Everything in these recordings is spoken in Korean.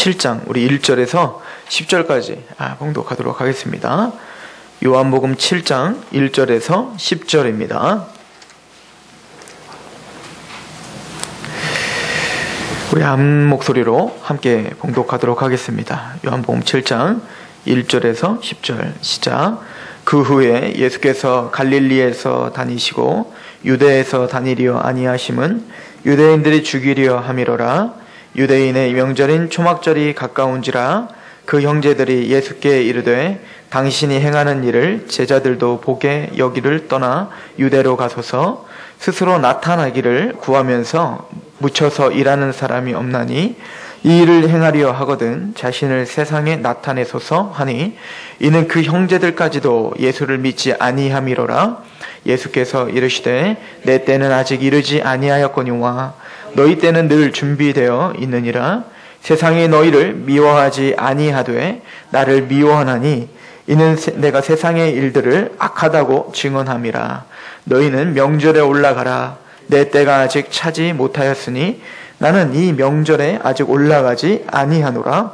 7장 우리 1절에서 10절까지 봉독하도록 하겠습니다. 요한복음 7장 1절에서 10절입니다. 우리 한 목소리로 함께 봉독하도록 하겠습니다. 요한복음 7장 1절에서 10절 시작. 그 후에 예수께서 갈릴리에서 다니시고 유대에서 다니려 아니하심은 유대인들이 죽이려 함이로라. 유대인의 명절인 초막절이 가까운지라. 그 형제들이 예수께 이르되 당신이 행하는 일을 제자들도 보게 여기를 떠나 유대로 가소서. 스스로 나타나기를 구하면서 묻혀서 일하는 사람이 없나니 이 일을 행하려 하거든 자신을 세상에 나타내소서 하니, 이는 그 형제들까지도 예수를 믿지 아니함이로라. 예수께서 이르시되 내 때는 아직 이르지 아니하였거니와 너희 때는 늘 준비되어 있느니라. 세상이 너희를 미워하지 아니하되 나를 미워하나니 이는 내가 세상의 일들을 악하다고 증언함이라. 너희는 명절에 올라가라. 내 때가 아직 차지 못하였으니 나는 이 명절에 아직 올라가지 아니하노라.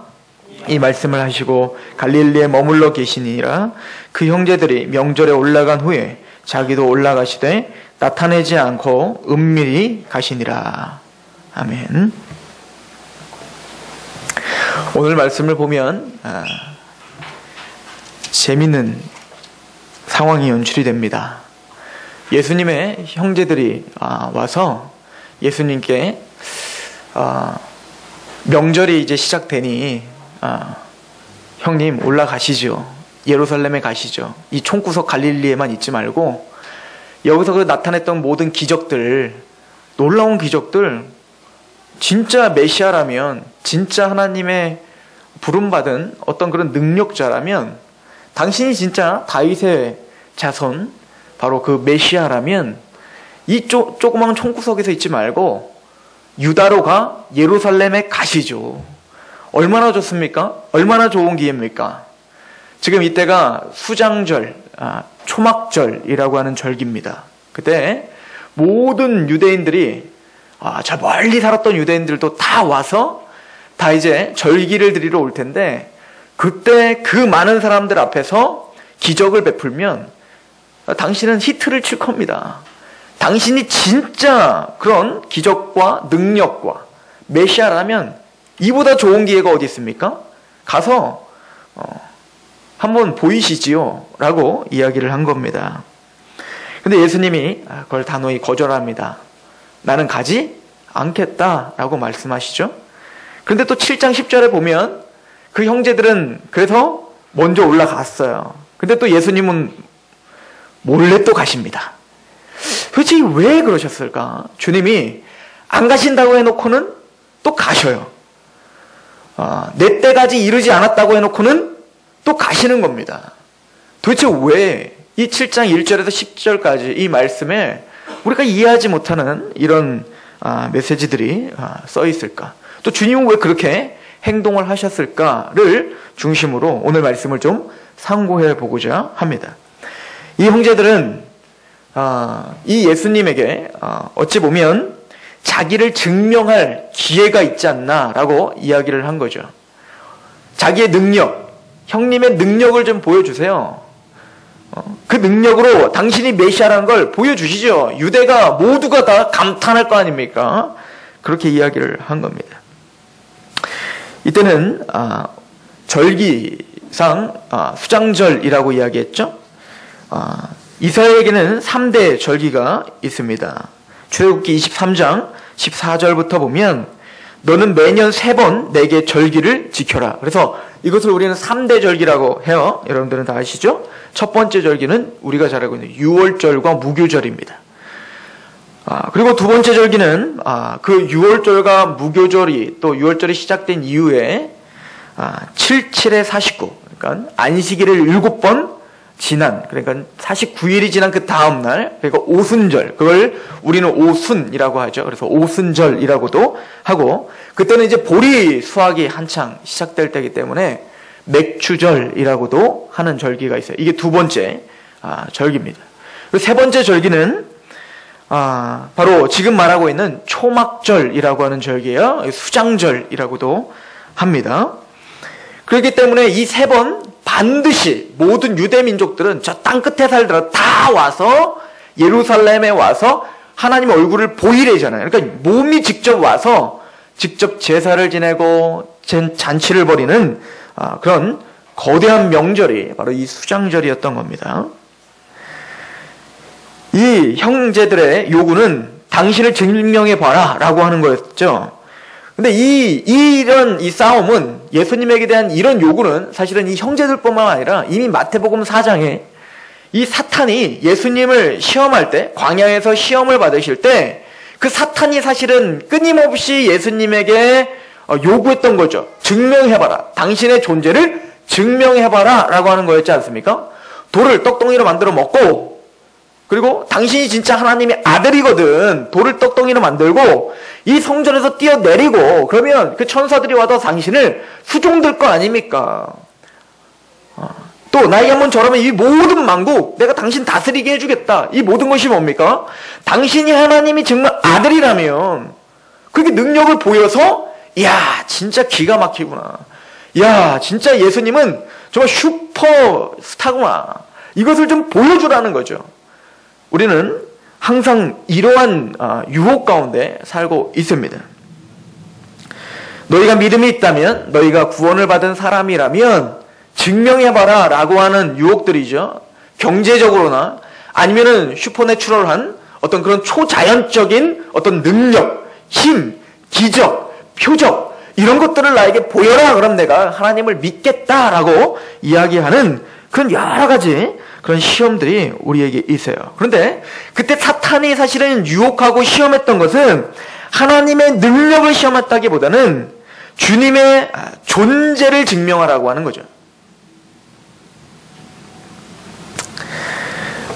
이 말씀을 하시고 갈릴리에 머물러 계시니라. 그 형제들이 명절에 올라간 후에 자기도 올라가시되 나타내지 않고 은밀히 가시니라. 아멘. 오늘 말씀을 보면 재밌는 상황이 연출이 됩니다. 예수님의 형제들이 와서 예수님께 명절이 이제 시작되니 형님 올라가시죠. 예루살렘에 가시죠. 이 총구석 갈릴리에만 있지 말고 여기서 그 나타냈던 모든 기적들, 놀라운 기적들, 진짜 메시아라면, 진짜 하나님의 부름받은 어떤 그런 능력자라면, 당신이 진짜 다윗의 자손, 바로 그 메시아라면 이 조그만 총구석에서 있지 말고 유다로 가 예루살렘에 가시죠. 얼마나 좋습니까? 얼마나 좋은 기회입니까? 지금 이때가 수장절, 초막절이라고 하는 절기입니다. 그때 모든 유대인들이, 저 멀리 살았던 유대인들도 다 와서 다 이제 절기를 드리러 올 텐데, 그때 그 많은 사람들 앞에서 기적을 베풀면 당신은 히트를 칠 겁니다. 당신이 진짜 그런 기적과 능력과 메시아라면 이보다 좋은 기회가 어디 있습니까? 가서 한번 보이시지요 라고 이야기를 한 겁니다. 근데 예수님이 그걸 단호히 거절합니다. 나는 가지 않겠다 라고 말씀하시죠. 그런데 또 7장 10절에 보면 그 형제들은 그래서 먼저 올라갔어요. 근데 또 예수님은 몰래 또 가십니다. 도대체 왜 그러셨을까? 주님이 안 가신다고 해놓고는 또 가셔요. 내 때까지 이르지 않았다고 해놓고는 또 가시는 겁니다. 도대체 왜 이 7장 1절에서 10절까지 이 말씀에 우리가 이해하지 못하는 이런 메시지들이 써 있을까? 또 주님은 왜 그렇게 행동을 하셨을까를 중심으로 오늘 말씀을 좀 상고해 보고자 합니다. 이 형제들은 이 예수님에게 어찌 보면 자기를 증명할 기회가 있지 않나라고 이야기를 한 거죠. 자기의 능력, 형님의 능력을 좀 보여주세요. 그 능력으로 당신이 메시아라는 걸 보여주시죠. 유대가 모두가 다 감탄할 거 아닙니까? 그렇게 이야기를 한 겁니다. 이때는 절기상 수장절이라고 이야기했죠. 이스라엘에게는 3대 절기가 있습니다. 출애굽기 23장 14절부터 보면 너는 매년 3번 내게 절기를 지켜라. 그래서 이것을 우리는 3대 절기라고 해요. 여러분들은 다 아시죠? 첫 번째 절기는 우리가 잘 알고 있는 유월절과 무교절입니다. 그리고 두 번째 절기는 그 유월절과 무교절이 또 유월절이 시작된 이후에 77에 49, 그러니까 안식일을 7번 지난, 그러니까 49일이 지난 그 다음 날, 그러니까 오순절, 그걸 우리는 오순이라고 하죠. 그래서 오순절이라고도 하고, 그때는 이제 보리 수확이 한창 시작될 때이기 때문에 맥추절이라고도 하는 절기가 있어요. 이게 두 번째 절기입니다. 그리고 세 번째 절기는 바로 지금 말하고 있는 초막절이라고 하는 절기예요. 수장절이라고도 합니다. 그렇기 때문에 이 3번 반드시 모든 유대 민족들은 저 땅 끝에 살더라도 다 와서 예루살렘에 와서 하나님의 얼굴을 보이래잖아요. 그러니까 몸이 직접 와서 직접 제사를 지내고 잔치를 벌이는 그런 거대한 명절이 바로 이 수장절이었던 겁니다. 이 형제들의 요구는 당신을 증명해봐라 라고 하는 거였죠. 근데 이런 싸움은, 예수님에게 대한 이런 요구는 사실은 이 형제들뿐만 아니라 이미 마태복음 4장에 이 사탄이 예수님을 시험할 때, 광야에서 시험을 받으실 때 그 사탄이 사실은 끊임없이 예수님에게 요구했던 거죠. 증명해봐라. 당신의 존재를 증명해봐라 라고 하는 거였지 않습니까? 돌을 떡덩이로 만들어 먹고, 그리고 당신이 진짜 하나님의 아들이거든. 돌을 떡덩이로 만들고 이 성전에서 뛰어내리고, 그러면 그 천사들이 와서 당신을 수종들 거 아닙니까? 또 나에게 한번 저러면 이 모든 만국 내가 당신 다스리게 해주겠다. 이 모든 것이 뭡니까? 당신이 하나님이 정말 아들이라면 그게 능력을 보여서, 이야 진짜 기가 막히구나. 이야 진짜 예수님은 정말 슈퍼스타구나. 이것을 좀 보여주라는 거죠. 우리는 항상 이러한 유혹 가운데 살고 있습니다. 너희가 믿음이 있다면, 너희가 구원을 받은 사람이라면 증명해봐라 라고 하는 유혹들이죠. 경제적으로나 아니면은 슈퍼내추럴한 어떤 그런 초자연적인 어떤 능력, 힘, 기적, 표적, 이런 것들을 나에게 보여라. 그럼 내가 하나님을 믿겠다라고 이야기하는 그런 여러 가지 그런 시험들이 우리에게 있어요. 그런데 그때 사탄이 사실은 유혹하고 시험했던 것은 하나님의 능력을 시험했다기보다는 주님의 존재를 증명하라고 하는 거죠.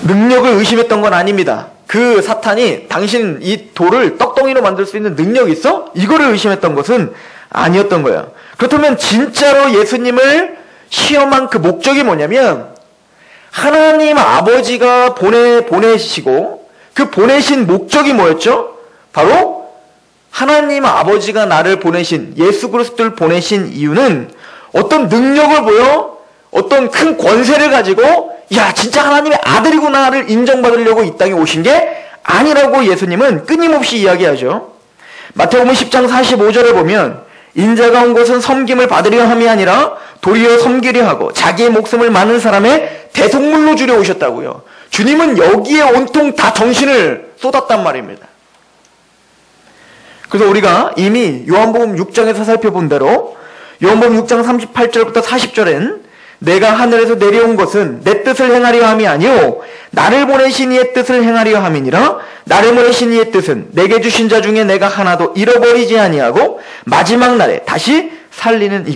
능력을 의심했던 건 아닙니다. 그 사탄이 당신 이 돌을 떡덩이로 만들 수 있는 능력이 있어? 이거를 의심했던 것은 아니었던 거예요. 그렇다면 진짜로 예수님을 시험한 그 목적이 뭐냐면, 하나님 아버지가 보내시고 그 보내신 목적이 뭐였죠? 바로 하나님 아버지가 나를 보내신, 예수 그리스도를 보내신 이유는 어떤 능력을 보여, 어떤 큰 권세를 가지고 야 진짜 하나님의 아들이구나를 인정받으려고 이 땅에 오신 게 아니라고 예수님은 끊임없이 이야기하죠. 마태복음 10장 45절에 보면, 인자가 온 것은 섬김을 받으려 함이 아니라 도리어 섬기려 하고 자기의 목숨을 많은 사람의 대속물로 주려 오셨다고요. 주님은 여기에 온통 다 정신을 쏟았단 말입니다. 그래서 우리가 이미 요한복음 6장에서 살펴본 대로 요한복음 6장 38절부터 40절엔 내가 하늘에서 내려온 것은 내 뜻을 행하려 함이 아니오 나를 보내신 이의 뜻을 행하려 함이니라. 나를 보내신 이의 뜻은 내게 주신 자 중에 내가 하나도 잃어버리지 아니하고 마지막 날에 다시 살리는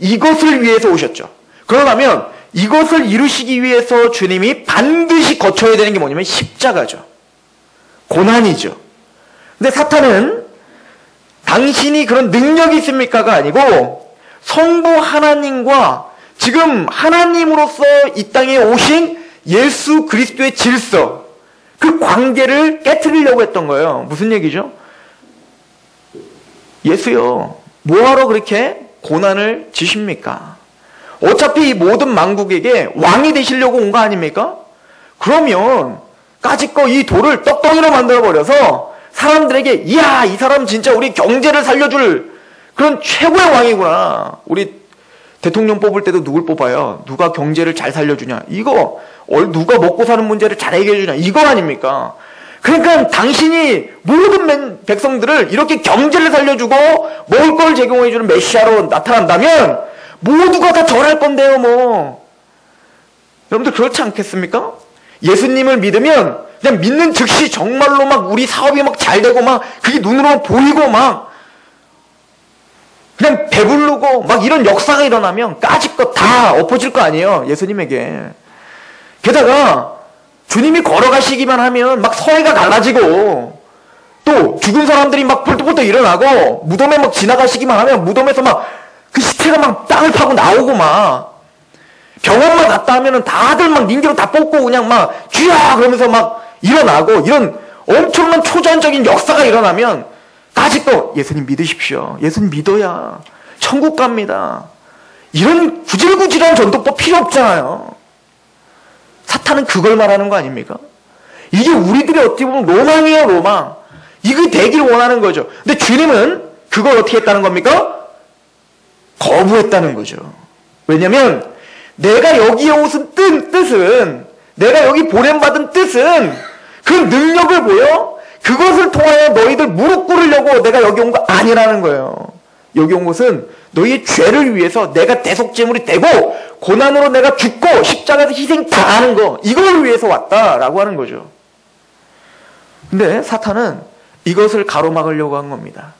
이것을 위해서 오셨죠. 그러려면 이것을 이루시기 위해서 주님이 반드시 거쳐야 되는 게 뭐냐면 십자가죠. 고난이죠. 근데 사탄은 당신이 그런 능력이 있습니까가 아니고 성부 하나님과 지금 하나님으로서 이 땅에 오신 예수 그리스도의 질서, 그 관계를 깨트리려고 했던 거예요. 무슨 얘기죠? 예수요, 뭐하러 그렇게 고난을 지십니까? 어차피 이 모든 만국에게 왕이 되시려고 온 거 아닙니까? 그러면 까짓거 이 돌을 떡덩이로 만들어버려서 사람들에게 이야 이 사람 진짜 우리 경제를 살려줄 그런 최고의 왕이구나. 우리 대통령 뽑을 때도 누굴 뽑아요? 누가 경제를 잘 살려주냐? 이거 누가 먹고 사는 문제를 잘 해결해주냐? 이거 아닙니까? 그러니까 당신이 모든 백성들을 이렇게 경제를 살려주고 먹을 걸 제공해주는 메시아로 나타난다면 모두가 다 절할 건데요, 뭐. 여러분들 그렇지 않겠습니까? 예수님을 믿으면 그냥 믿는 즉시 정말로 막 우리 사업이 막 잘 되고 막 그게 눈으로 보이고 막 그냥 배부르고 막 이런 역사가 일어나면 까짓것 다 엎어질 거 아니에요, 예수님에게. 게다가 주님이 걸어가시기만 하면 막 서해가 갈라지고 또 죽은 사람들이 막 뿔떡뿔떡 일어나고 무덤에 막 지나가시기만 하면 무덤에서 막 그 시체가 막 땅을 파고 나오고 막 병원만 갔다 하면은 다들 막 닌기로 다 뽑고 그냥 막 쥐야 그러면서 막 일어나고 이런 엄청난 초자연적인 역사가 일어나면 까짓거 예수님 믿으십시오. 예수님 믿어야 천국 갑니다. 이런 구질구질한 전도법 필요 없잖아요. 사탄은 그걸 말하는 거 아닙니까? 이게 우리들의 어떻게 보면 로망이에요, 로망. 이게 되길 원하는 거죠. 근데 주님은 그걸 어떻게 했다는 겁니까? 거부했다는 거죠. 왜냐면 내가 여기에 오신 뜻은, 내가 여기 보냄받은 뜻은 그 능력을 보여? 그것을 통하여 너희들 무릎 꿇으려고 내가 여기 온 거 아니라는 거예요. 여기 온 것은 너희의 죄를 위해서 내가 대속제물이 되고 고난으로 내가 죽고 십자가에서 희생 당하는 거, 이걸 위해서 왔다라고 하는 거죠. 근데 사탄은 이것을 가로막으려고 한 겁니다.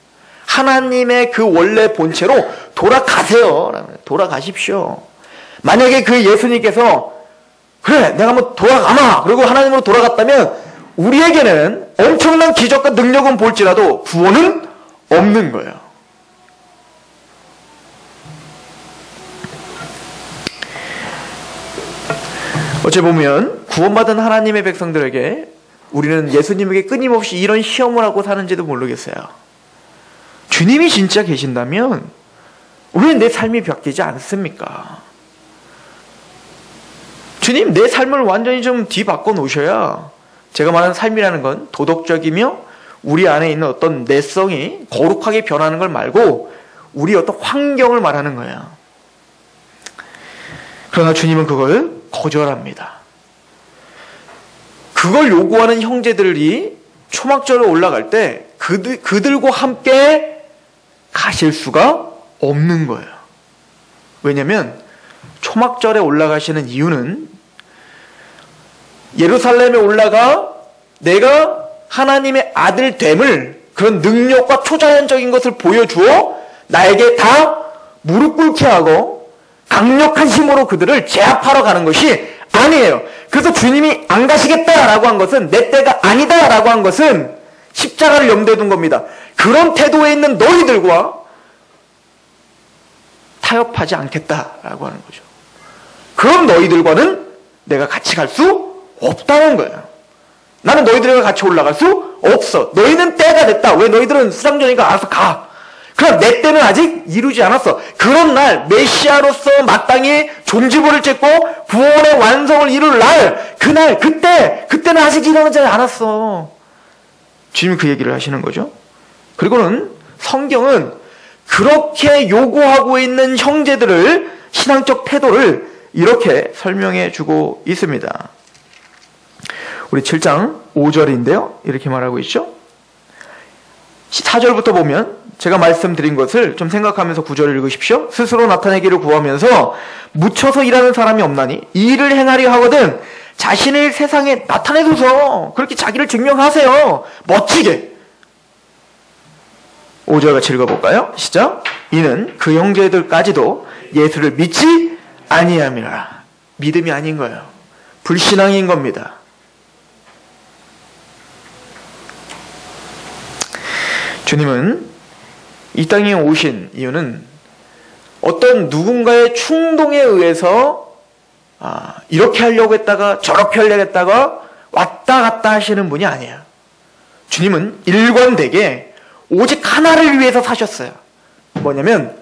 하나님의 그 원래 본체로 돌아가세요. 돌아가십시오. 만약에 그 예수님께서 그래 내가 한번 돌아가마 그리고 하나님으로 돌아갔다면 우리에게는 엄청난 기적과 능력은 볼지라도 구원은 없는 거예요. 어째 보면 구원받은 하나님의 백성들에게 우리는 예수님에게 끊임없이 이런 시험을 하고 사는지도 모르겠어요. 주님이 진짜 계신다면 왜 내 삶이 바뀌지 않습니까? 주님 내 삶을 완전히 좀 뒤바꿔 놓으셔야, 제가 말하는 삶이라는 건 도덕적이며 우리 안에 있는 어떤 내성이 거룩하게 변하는 걸 말고 우리 어떤 환경을 말하는 거예요. 그러나 주님은 그걸 거절합니다. 그걸 요구하는 형제들이 초막절에 올라갈 때 그들과 함께 가실 수가 없는 거예요. 왜냐하면 초막절에 올라가시는 이유는 예루살렘에 올라가 내가 하나님의 아들 됨을, 그런 능력과 초자연적인 것을 보여주어 나에게 다 무릎 꿇게 하고 강력한 힘으로 그들을 제압하러 가는 것이 아니에요. 그래서 주님이 안 가시겠다라고 한 것은, 내 때가 아니다라고 한 것은 십자가를 염두에 둔 겁니다. 그런 태도에 있는 너희들과 타협하지 않겠다라고 하는 거죠. 그럼 너희들과는 내가 같이 갈 수 없다는 거예요. 나는 너희들과 같이 올라갈 수 없어. 너희는 때가 됐다. 왜? 너희들은 수장전이니까 알아서 가. 그럼 내 때는 아직 이루지 않았어. 그런 날 메시아로서 마땅히 종지부를 찍고 구원의 완성을 이룰 날, 그날, 그때는 아직 일어나지 않았어. 주님이 그 얘기를 하시는 거죠. 그리고는 성경은 그렇게 요구하고 있는 형제들을, 신앙적 태도를 이렇게 설명해 주고 있습니다. 우리 7장 5절인데요. 이렇게 말하고 있죠. 4절부터 보면 제가 말씀드린 것을 좀 생각하면서 9절을 읽으십시오. 스스로 나타내기를 구하면서 묻혀서 일하는 사람이 없나니 이 일을 행하려 하거든 자신을 세상에 나타내소서. 그렇게 자기를 증명하세요. 멋지게. 5절 같이 읽어볼까요? 시작. 이는 그 형제들까지도 예수를 믿지 아니함이라. 믿음이 아닌 거예요. 불신앙인 겁니다. 주님은 이 땅에 오신 이유는 어떤 누군가의 충동에 의해서 이렇게 하려고 했다가 저렇게 하려고 했다가 왔다 갔다 하시는 분이 아니에요. 주님은 일관되게 오직 하나를 위해서 사셨어요. 뭐냐면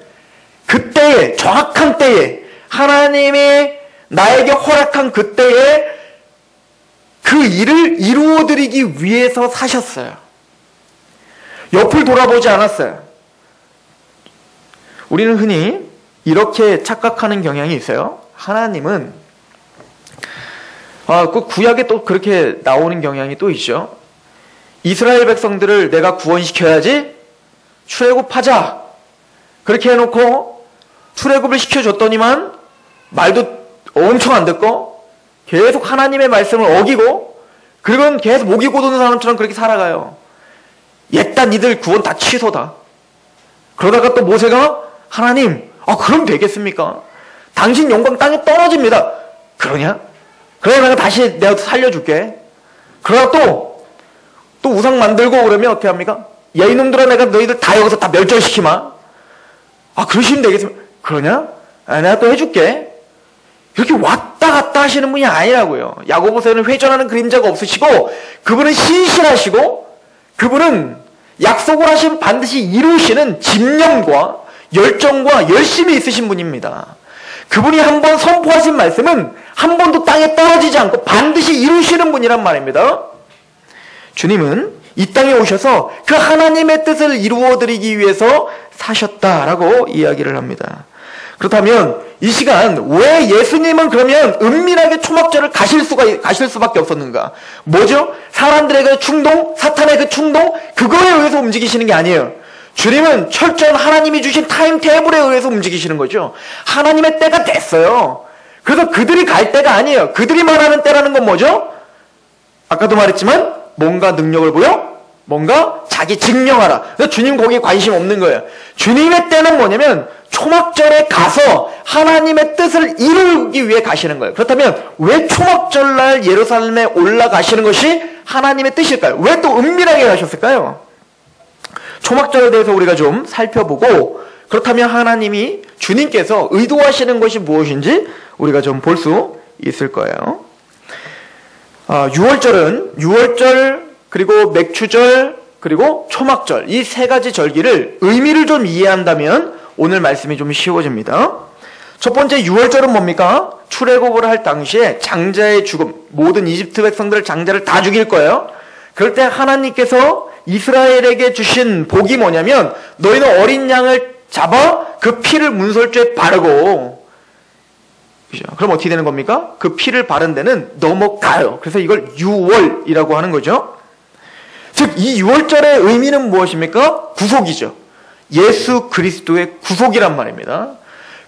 그때에, 정확한 때에, 하나님이 나에게 허락한 그때에 그 일을 이루어드리기 위해서 사셨어요. 옆을 돌아보지 않았어요. 우리는 흔히 이렇게 착각하는 경향이 있어요. 하나님은 그 구약에 또 그렇게 나오는 경향이 또 있죠. 이스라엘 백성들을 내가 구원시켜야지 출애굽하자. 그렇게 해놓고 출애굽을 시켜줬더니만 말도 엄청 안 듣고 계속 하나님의 말씀을 어기고, 그리고는 계속 목이 고드는 사람처럼 그렇게 살아가요. 옛다 니들 구원 다 취소다. 그러다가 또 모세가 하나님 그럼 되겠습니까? 당신 영광 땅에 떨어집니다. 그러냐? 그래 내가 다시 내가 살려줄게. 그러다 또 우상 만들고 그러면 어떻게 합니까? 야 이놈들아 내가 너희들 다 여기서 다 멸절시키마. 그러시면 되겠습니까? 그러냐? 내가 또 해줄게. 이렇게 왔다 갔다 하시는 분이 아니라고요. 야고보서에는 회전하는 그림자가 없으시고 그분은 신실하시고 그분은 약속을 하시면 반드시 이루시는 집념과 열정과 열심이 있으신 분입니다. 그분이 한번 선포하신 말씀은 한 번도 땅에 떨어지지 않고 반드시 이루시는 분이란 말입니다. 주님은 이 땅에 오셔서 그 하나님의 뜻을 이루어드리기 위해서 사셨다라고 이야기를 합니다. 그렇다면 이 시간 왜 예수님은 그러면 은밀하게 초막절을 가실 수밖에 없었는가? 뭐죠? 사람들의 그 충동, 사탄의 그 충동, 그거에 의해서 움직이시는 게 아니에요. 주님은 철저한 하나님이 주신 타임테이블에 의해서 움직이시는 거죠. 하나님의 때가 됐어요. 그래서 그들이 갈 때가 아니에요. 그들이 말하는 때라는 건 뭐죠? 아까도 말했지만 뭔가 능력을 보여? 뭔가 자기 증명하라. 그래서 주님 거기에 관심 없는 거예요. 주님의 때는 뭐냐면 초막절에 가서 하나님의 뜻을 이루기 위해 가시는 거예요. 그렇다면 왜 초막절날 예루살렘에 올라가시는 것이 하나님의 뜻일까요? 왜 또 은밀하게 가셨을까요? 초막절에 대해서 우리가 좀 살펴보고 그렇다면 하나님이 주님께서 의도하시는 것이 무엇인지 우리가 좀 볼 수 있을 거예요. 6월절 그리고 맥추절 그리고 초막절 이 세 가지 절기를 의미를 좀 이해한다면 오늘 말씀이 좀 쉬워집니다. 첫 번째 6월절은 뭡니까? 출애굽을 할 당시에 장자의 죽음, 모든 이집트 백성들을 장자를 다 죽일 거예요. 그럴 때 하나님께서 이스라엘에게 주신 복이 뭐냐면 너희는 어린 양을 잡아 그 피를 문설주에 바르고, 그죠? 그럼 어떻게 되는 겁니까? 그 피를 바른 데는 넘어가요. 그래서 이걸 6월이라고 하는 거죠. 즉 이 6월절의 의미는 무엇입니까? 구속이죠. 예수 그리스도의 구속이란 말입니다.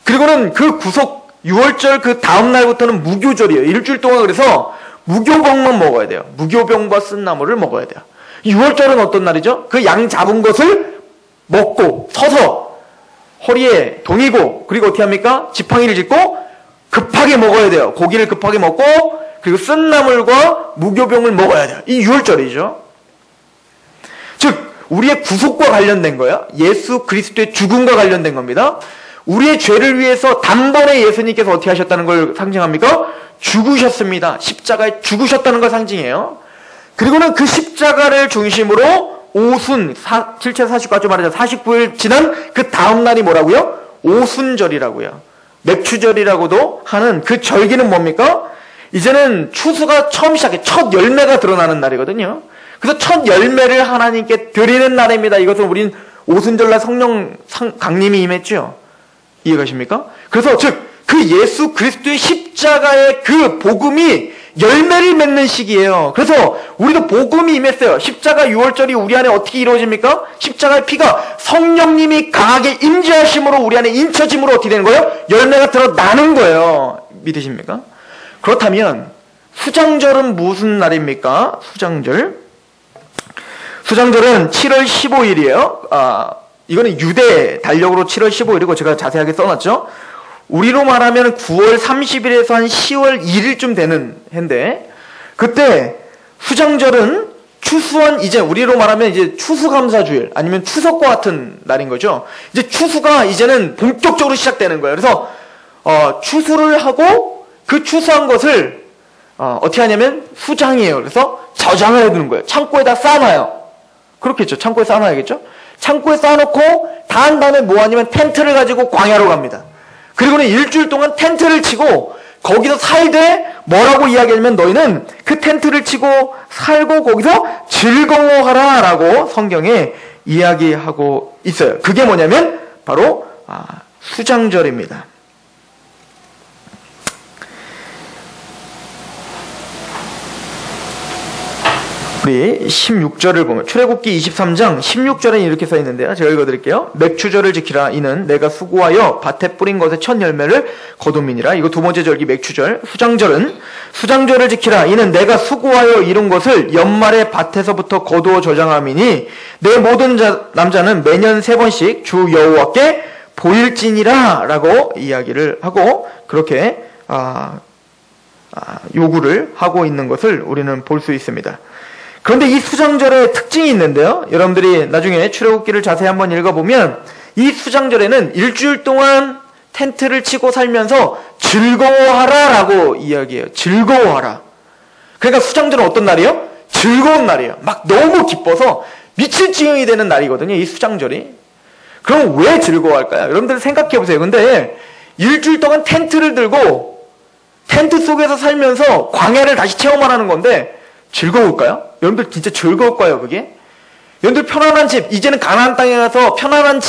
그리고는 그 구속 6월절 그 다음 날부터는 무교절이에요. 일주일 동안 그래서 무교병만 먹어야 돼요. 무교병과 쓴나물을 먹어야 돼요. 6월절은 어떤 날이죠? 그 양 잡은 것을 먹고 서서 허리에 동이고 그리고 어떻게 합니까? 지팡이를 짚고 급하게 먹어야 돼요. 고기를 급하게 먹고 그리고 쓴나물과 무교병을 먹어야 돼요. 이 6월절이죠. 즉 우리의 구속과 관련된 거예요. 예수 그리스도의 죽음과 관련된 겁니다. 우리의 죄를 위해서 단번에 예수님께서 어떻게 하셨다는 걸 상징합니까? 죽으셨습니다. 십자가에 죽으셨다는 걸 상징해요. 그리고는 그 십자가를 중심으로 오순, 7차 49주 말하자 49일 지난 그 다음 날이 뭐라고요? 오순절이라고요. 맥추절이라고도 하는 그 절기는 뭡니까? 이제는 추수가 처음 시작해 첫 열매가 드러나는 날이거든요. 그래서 첫 열매를 하나님께 드리는 날입니다. 이것은 우린 오순절날 성령 강림이 임했죠. 이해가십니까? 그래서 즉 그 예수 그리스도의 십자가의 그 복음이 열매를 맺는 시기예요. 그래서 우리도 복음이 임했어요. 십자가 6월절이 우리 안에 어떻게 이루어집니까? 십자가의 피가 성령님이 강하게 임재하심으로 우리 안에 임쳐짐으로 어떻게 되는 거예요? 열매가 드러나는 거예요. 믿으십니까? 그렇다면 수장절은 무슨 날입니까? 수장절은 7월 15일이에요. 이거는 유대 달력으로 7월 15일이고 제가 자세하게 써놨죠. 우리로 말하면 9월 30일에서 한 10월 1일쯤 되는 해인데 그때 수장절은 추수한 이제 우리로 말하면 이제 추수감사주일 아니면 추석과 같은 날인 거죠. 이제 추수가 이제는 본격적으로 시작되는 거예요. 그래서 추수를 하고 그 추수한 것을 어떻게 하냐면 수장이에요. 그래서 저장을 해두는 거예요. 창고에다 쌓아놔요. 그렇겠죠. 창고에 쌓아놔야겠죠. 창고에 쌓아놓고 다 한 다음에 뭐 하냐면 텐트를 가지고 광야로 갑니다. 그리고는 일주일 동안 텐트를 치고 거기서 살되 뭐라고 이야기하냐면 너희는 그 텐트를 치고 살고 거기서 즐거워하라 라고 성경에 이야기하고 있어요. 그게 뭐냐면 바로 수장절입니다. 우리 16절을 보면 출애굽기 23장 16절에 이렇게 써 있는데요. 제가 읽어드릴게요. 맥추절을 지키라. 이는 내가 수고하여 밭에 뿌린 것의 첫 열매를 거둠이니라. 이거 두 번째 절기 맥추절. 수장절을 지키라. 이는 내가 수고하여 이룬 것을 연말에 밭에서부터 거두어 저장함이니 내 모든 남자는 매년 3번씩 주 여호와께 보일지니라 라고 이야기를 하고 그렇게 요구를 하고 있는 것을 우리는 볼 수 있습니다. 그런데 이 수장절의 특징이 있는데요. 여러분들이 나중에 출애굽기를 자세히 한번 읽어보면 이 수장절에는 일주일 동안 텐트를 치고 살면서 즐거워하라 라고 이야기해요. 즐거워하라. 그러니까 수장절은 어떤 날이에요? 즐거운 날이에요. 막 너무 기뻐서 미칠 지경이 되는 날이거든요. 이 수장절이. 그럼 왜 즐거워할까요? 여러분들 생각해 보세요. 근데 일주일 동안 텐트를 들고 텐트 속에서 살면서 광야를 다시 체험하라는 건데 즐거울까요? 여러분들 진짜 즐거울 거예요, 그게? 여러분들 편안한 집, 이제는 가나안 땅에 가서 편안한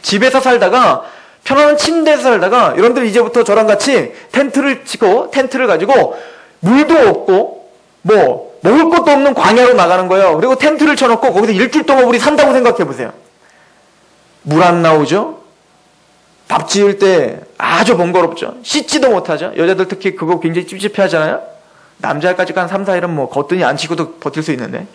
집에서 살다가 편안한 침대에서 살다가 여러분들 이제부터 저랑 같이 텐트를 치고 텐트를 가지고 물도 없고 뭐 먹을 것도 없는 광야로 나가는 거예요. 그리고 텐트를 쳐놓고 거기서 일주일 동안 우리 산다고 생각해 보세요. 물 안 나오죠? 밥 지을 때 아주 번거롭죠. 씻지도 못하죠. 여자들 특히 그거 굉장히 찝찝해 하잖아요. 남자까지 한 3, 4일은 뭐 거뜬히 안 치고도 버틸 수 있는데.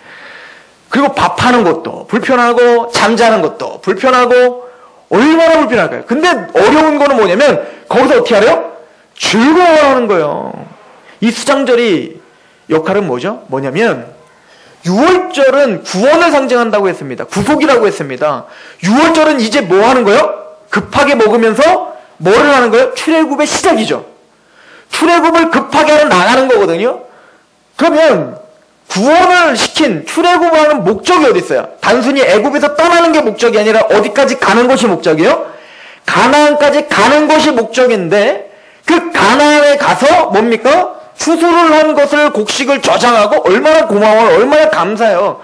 그리고 밥하는 것도 불편하고 잠자는 것도 불편하고 얼마나 불편할까요? 근데 어려운 거는 뭐냐면 거기서 어떻게 하래요? 즐거워하는 거예요. 이 수장절이 역할은 뭐죠? 뭐냐면 6월절은 구원을 상징한다고 했습니다. 구속이라고 했습니다. 6월절은 이제 뭐 하는 거예요? 급하게 먹으면서 뭐를 하는 거예요? 출애굽의 시작이죠. 출애굽을 급하게 하러 나가는 거거든요. 그러면 구원을 시킨 출애굽을 하는 목적이 어디 있어요? 단순히 애굽에서 떠나는 게 목적이 아니라 어디까지 가는 것이 목적이에요? 가나안까지 가는 것이 목적인데 그 가나안에 가서 뭡니까? 추수를 한 것을 곡식을 저장하고 얼마나 고마워요. 얼마나 감사해요.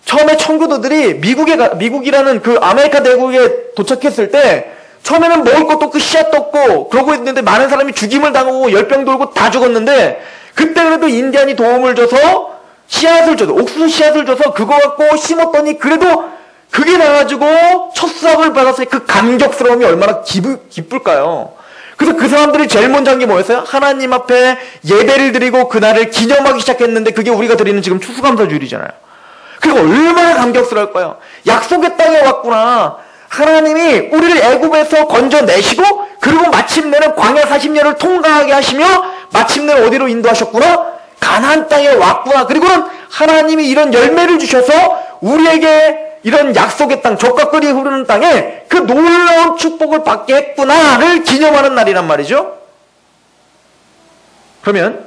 처음에 청교도들이 미국이라는 그 아메리카 대국에 도착했을 때 처음에는 먹을 것도 없고 씨앗도 없고 그러고 있는데 많은 사람이 죽임을 당하고 열병 돌고 다 죽었는데 그때 그래도 인디안이 도움을 줘서 씨앗을 줘서 옥수수 씨앗을 줘서 그거 갖고 심었더니 그래도 그게 나가지고 첫 수확을 받았을 때 그 감격스러움이 얼마나 기쁠까요? 그래서 그 사람들이 제일 먼저 한 게 뭐였어요? 하나님 앞에 예배를 드리고 그날을 기념하기 시작했는데 그게 우리가 드리는 지금 추수감사주일이잖아요. 그리고 얼마나 감격스러울까요? 약속의 땅에 왔구나. 하나님이 우리를 애굽에서 건져내시고 그리고 마침내는 광야 40년을 통과하게 하시며 마침내 어디로 인도하셨구나? 가나안 땅에 왔구나. 그리고는 하나님이 이런 열매를 주셔서 우리에게 이런 약속의 땅, 젖과 꿀이 흐르는 땅에 그 놀라운 축복을 받게 했구나를 기념하는 날이란 말이죠. 그러면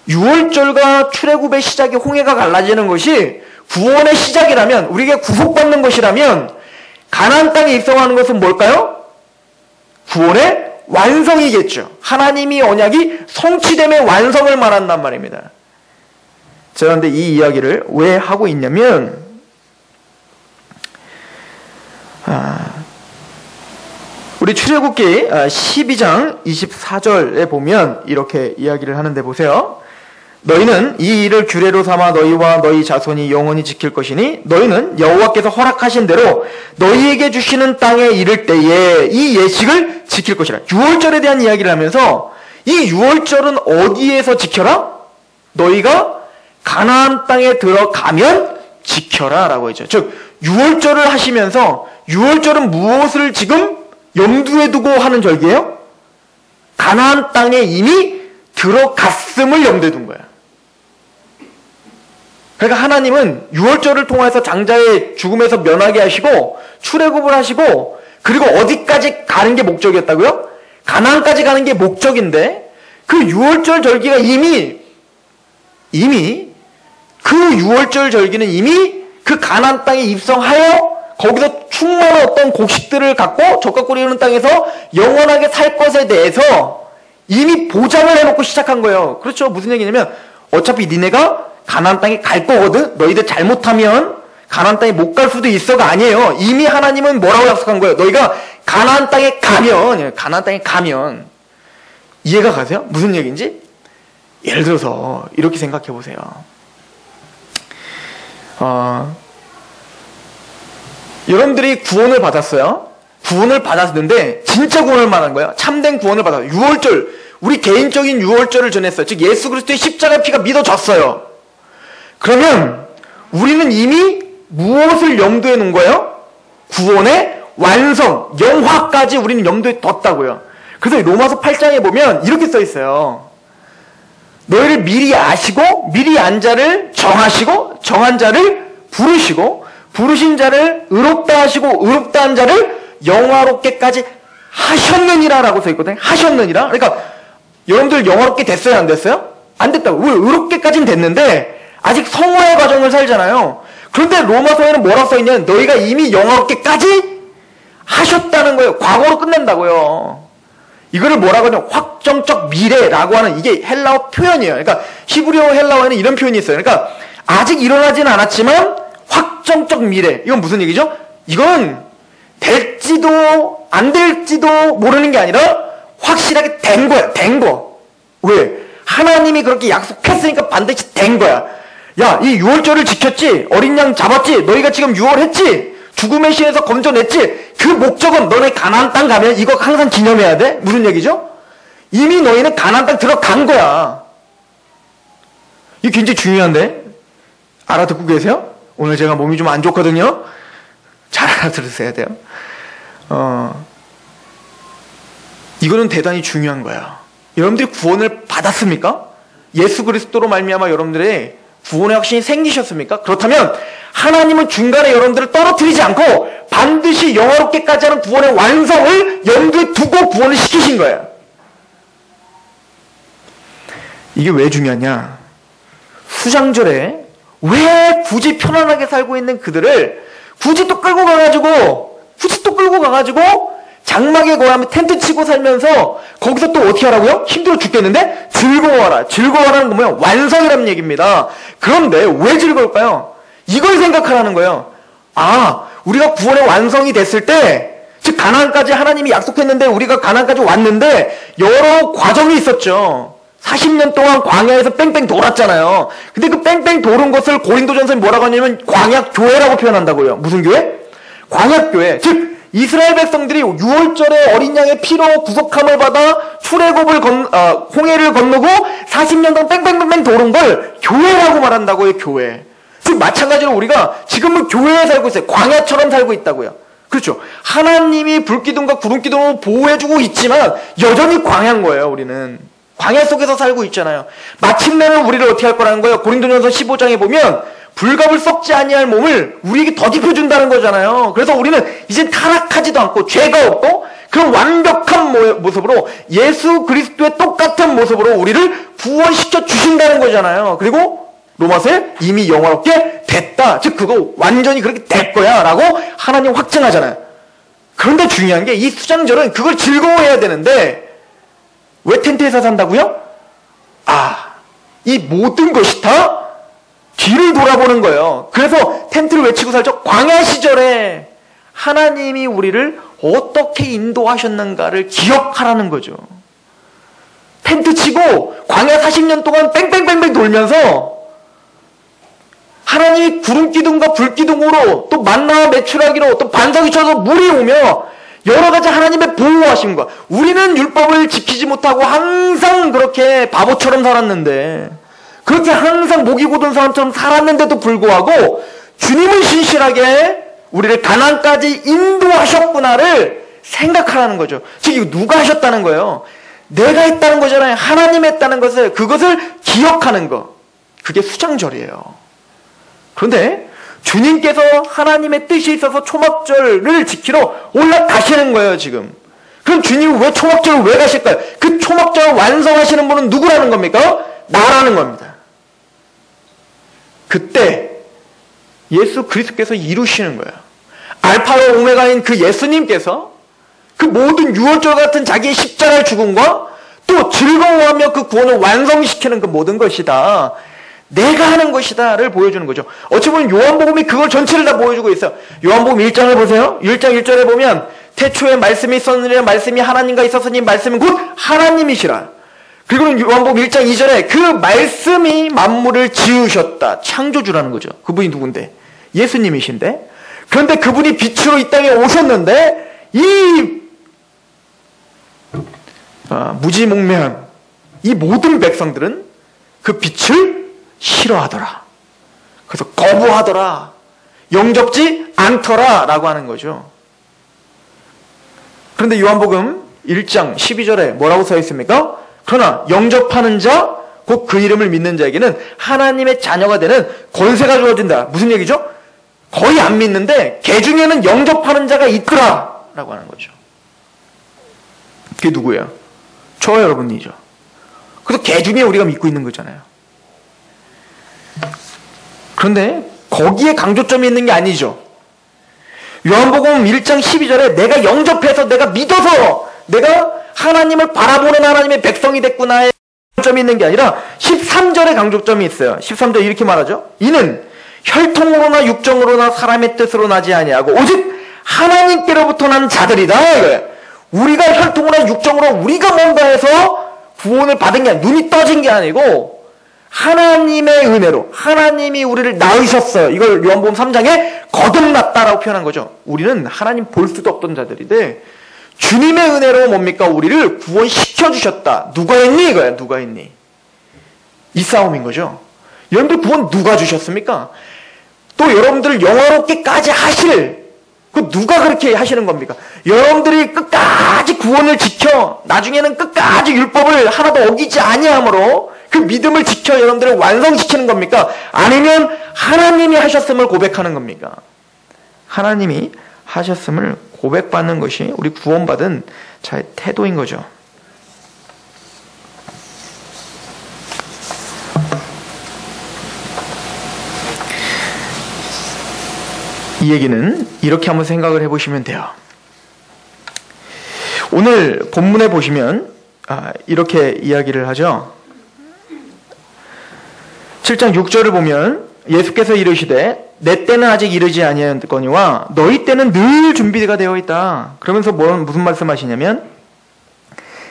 6월절과 출애굽의 시작이 홍해가 갈라지는 것이 구원의 시작이라면 우리에게 구속받는 것이라면 가나안 땅에 입성하는 것은 뭘까요? 구원의 완성이겠죠. 하나님이 언약이 성취됨의 완성을 말한단 말입니다. 제가 그런데 이 이야기를 왜 하고 있냐면 우리 출애굽기 12장 24절에 보면 이렇게 이야기를 하는데 보세요. 너희는 이 일을 규례로 삼아 너희와 너희 자손이 영원히 지킬 것이니 너희는 여호와께서 허락하신 대로 너희에게 주시는 땅에 이를 때에 이 예식을 지킬 것이라. 6월절에 대한 이야기를 하면서 이 6월절은 어디에서 지켜라? 너희가 가나안 땅에 들어가면 지켜라 라고 했죠. 즉 6월절을 하시면서 6월절은 무엇을 지금 염두에 두고 하는 절기예요? 가나안 땅에 이미 들어갔음을 염두에 둔 거야. 그러니까 하나님은 6월절을 통해서 장자의 죽음에서 면하게 하시고 출애굽을 하시고 그리고 어디까지 가는 게 목적이었다고요? 가나안까지 가는 게 목적인데 그 6월절 절기가 이미 그 6월절 절기는 이미 그 가나안 땅에 입성하여 거기서 충만한 어떤 곡식들을 갖고 젖과 꿀이 흐르는 땅에서 영원하게 살 것에 대해서 이미 보장을 해놓고 시작한 거예요. 그렇죠? 무슨 얘기냐면 어차피 니네가 가나안 땅에 갈 거거든. 너희들 잘못하면 가나안 땅에 못 갈 수도 있어가 아니에요. 이미 하나님은 뭐라고 약속한 거예요? 너희가 가나안 땅에 가면 이해가 가세요? 무슨 얘기인지? 예를 들어서 이렇게 생각해 보세요. 여러분들이 구원을 받았어요. 구원을 받았는데 진짜 구원을 받은 거예요. 참된 구원을 받았어요. 6월절, 우리 개인적인 6월절을 전했어요. 즉 예수 그리스도의 십자가 피가 믿어졌어요. 그러면 우리는 이미 무엇을 염두에 놓은 거예요? 구원의 완성, 영화까지 우리는 염두에 뒀다고요. 그래서 로마서 8장에 보면 이렇게 써 있어요. 너희를 미리 아시고 미리 안 자를 정하시고 정한 자를 부르시고 부르신 자를 의롭다 하시고 의롭다 한 자를 영화롭게까지 하셨느니라 라고 써 있거든요. 하셨느니라. 그러니까 여러분들 영화롭게 됐어요? 안 됐어요? 안 됐다고. 왜? 의롭게까지는 됐는데 아직 성화의 과정을 살잖아요. 그런데 로마서에는 뭐라고 써 있냐면 너희가 이미 영화롭게까지 하셨다는 거예요. 과거로 끝낸다고요. 이거를 뭐라고 하냐? 확정적 미래라고 하는 이게 헬라어 표현이에요. 그러니까 히브리어 헬라어에는 이런 표현이 있어요. 그러니까 아직 일어나지는 않았지만 확정적 미래. 이건 무슨 얘기죠? 이건 될지도 안 될지도 모르는 게 아니라 확실하게 된 거야. 된 거. 왜? 하나님이 그렇게 약속했으니까 반드시 된 거야. 야, 이 유월절을 지켰지? 어린 양 잡았지? 너희가 지금 유월했지? 죽음의 신에서 건져냈지? 그 목적은 너네 가나안 땅 가면 이거 항상 기념해야 돼? 무슨 얘기죠? 이미 너희는 가나안 땅 들어간 거야. 이게 굉장히 중요한데? 알아듣고 계세요? 오늘 제가 몸이 좀 안 좋거든요? 잘 알아들으셔야 돼요. 이거는 대단히 중요한 거야. 여러분들이 구원을 받았습니까? 예수 그리스도로 말미암아 여러분들의 구원의 확신이 생기셨습니까? 그렇다면 하나님은 중간에 여러분들을 떨어뜨리지 않고 반드시 영화롭게까지 하는 구원의 완성을 염두에 두고 구원을 시키신 거예요. 이게 왜 중요하냐? 수장절에 왜 굳이 편안하게 살고 있는 그들을 굳이 또 끌고 가가지고 장막에 거하면 텐트 치고 살면서 거기서 또 어떻게 하라고요? 힘들어 죽겠는데 즐거워하라. 즐거워하라는 건 뭐예요? 완성이라는 얘기입니다. 그런데 왜 즐거울까요? 이걸 생각하라는 거예요. 아, 우리가 구원의 완성이 됐을 때, 즉 가나안까지 하나님이 약속했는데 우리가 가나안까지 왔는데 여러 과정이 있었죠. 40년 동안 광야에서 뺑뺑 돌았잖아요. 근데 그 뺑뺑 도는 것을 고린도전서에 뭐라고 하냐면 광야교회라고 표현한다고요. 무슨 교회? 광야교회. 즉 이스라엘 백성들이 6월절에 어린 양의 피로 구속함을 받아 출애굽을 홍해를 건너고 40년 동안 뺑뺑뺑뺑 도는 걸 교회라고 말한다고요. 교회. 즉 마찬가지로 우리가 지금은 교회에 살고 있어요. 광야처럼 살고 있다고요. 그렇죠. 하나님이 불기둥과 구름기둥으로 보호해주고 있지만 여전히 광야인 거예요. 우리는 광야 속에서 살고 있잖아요. 마침내는 우리를 어떻게 할 거라는 거예요. 고린도전서 15장에 보면 불갑을 썩지 아니할 몸을 우리에게 덧입혀준다는 거잖아요. 그래서 우리는 이젠 타락하지도 않고 죄가 없고 그런 완벽한 모습으로 예수 그리스도의 똑같은 모습으로 우리를 구원시켜 주신다는 거잖아요. 그리고 로마서에 이미 영화롭게 됐다. 즉 그거 완전히 그렇게 될 거야 라고 하나님 확증하잖아요. 그런데 중요한 게 이 수장절은 그걸 즐거워해야 되는데 왜 텐트에서 산다고요? 이 모든 것이 다 뒤를 돌아보는 거예요. 그래서 텐트를 외치고 살죠. 광야 시절에 하나님이 우리를 어떻게 인도하셨는가를 기억하라는 거죠. 텐트 치고 광야 40년 동안 뺑뺑뺑뺑 돌면서 하나님이 구름기둥과 불기둥으로 또 만나와 메추라기로 또 반석이 쳐서 물이 오며 여러 가지 하나님의 보호하심과 우리는 율법을 지키지 못하고 항상 그렇게 바보처럼 살았는데 그렇게 항상 목이 곧은 사람처럼 살았는데도 불구하고 주님은 신실하게 우리를 가나안까지 인도하셨구나를 생각하라는 거죠. 즉 이거 누가 하셨다는 거예요? 내가 했다는 거잖아요. 하나님이 했다는 것을 그것을 기억하는 거. 그게 수장절이에요. 그런데 주님께서 하나님의 뜻이 있어서 초막절을 지키러 올라가시는 거예요. 지금. 그럼 주님은 왜 초막절을 왜 가실까요? 그 초막절을 완성하시는 분은 누구라는 겁니까? 나라는 겁니다. 그때 예수 그리스도께서 이루시는 거예요. 알파와 오메가인 그 예수님께서 그 모든 유월절 같은 자기의 십자가의 죽음과 또 즐거워하며 그 구원을 완성시키는 그 모든 것이다. 내가 하는 것이다를 보여주는 거죠. 어찌 보면 요한복음이 그걸 전체를 다 보여주고 있어요. 요한복음 1장을 보세요. 1장 1절에 보면 태초에 말씀이 있었느니라 말씀이 하나님과 있었으니 말씀은 곧 하나님이시라. 그리고 요한복음 1장 2절에 그 말씀이 만물을 지으셨다. 창조주라는 거죠. 그분이 누군데? 예수님이신데. 그런데 그분이 빛으로 이 땅에 오셨는데 이 무지몽매한 이 모든 백성들은 그 빛을 싫어하더라. 그래서 거부하더라. 영접지 않더라 라고 하는 거죠. 그런데 요한복음 1장 12절에 뭐라고 써 있습니까? 그러나 영접하는 자, 곧 그 이름을 믿는 자에게는 하나님의 자녀가 되는 권세가 주어진다. 무슨 얘기죠? 거의 안 믿는데 걔 중에는 영접하는 자가 있더라 라고 하는 거죠. 그게 누구예요? 저와 여러분이죠. 그래서 걔 중에 우리가 믿고 있는 거잖아요. 그런데 거기에 강조점이 있는 게 아니죠. 요한복음 1장 12절에 내가 영접해서 내가 믿어서 내가 하나님을 바라보는 하나님의 백성이 됐구나의 강조점이 있는 게 아니라 13절에 강조점이 있어요. 13절 이렇게 말하죠. 이는 혈통으로나 육정으로나 사람의 뜻으로 나지 아니하고 오직 하나님께로부터 난 자들이다 이거예요. 우리가 혈통으로나 육정으로 우리가 뭔가 해서 구원을 받은 게 아니라 눈이 떠진 게 아니고 하나님의 은혜로 하나님이 우리를 낳으셨어요. 이걸 요한복음 3장에 거듭났다라고 표현한 거죠. 우리는 하나님 볼 수도 없던 자들인데 주님의 은혜로 뭡니까? 우리를 구원시켜 주셨다. 누가 했니? 이거야. 누가 했니? 이 싸움인 거죠. 여러분들 구원 누가 주셨습니까? 또 여러분들을 영화롭게까지 하실 그 누가 그렇게 하시는 겁니까? 여러분들이 끝까지 구원을 지켜 나중에는 끝까지 율법을 하나도 어기지 아니함으로 그 믿음을 지켜 여러분들을 완성시키는 겁니까? 아니면 하나님이 하셨음을 고백하는 겁니까? 하나님이 하셨음을 고백받는 것이 우리 구원받은 자의 태도인 거죠. 이 얘기는 이렇게 한번 생각을 해보시면 돼요. 오늘 본문에 보시면 이렇게 이야기를 하죠. 7장 6절을 보면 예수께서 이르시되 내 때는 아직 이르지 아니하였거니와 너희 때는 늘 준비가 되어 있다. 그러면서 무슨 말씀하시냐면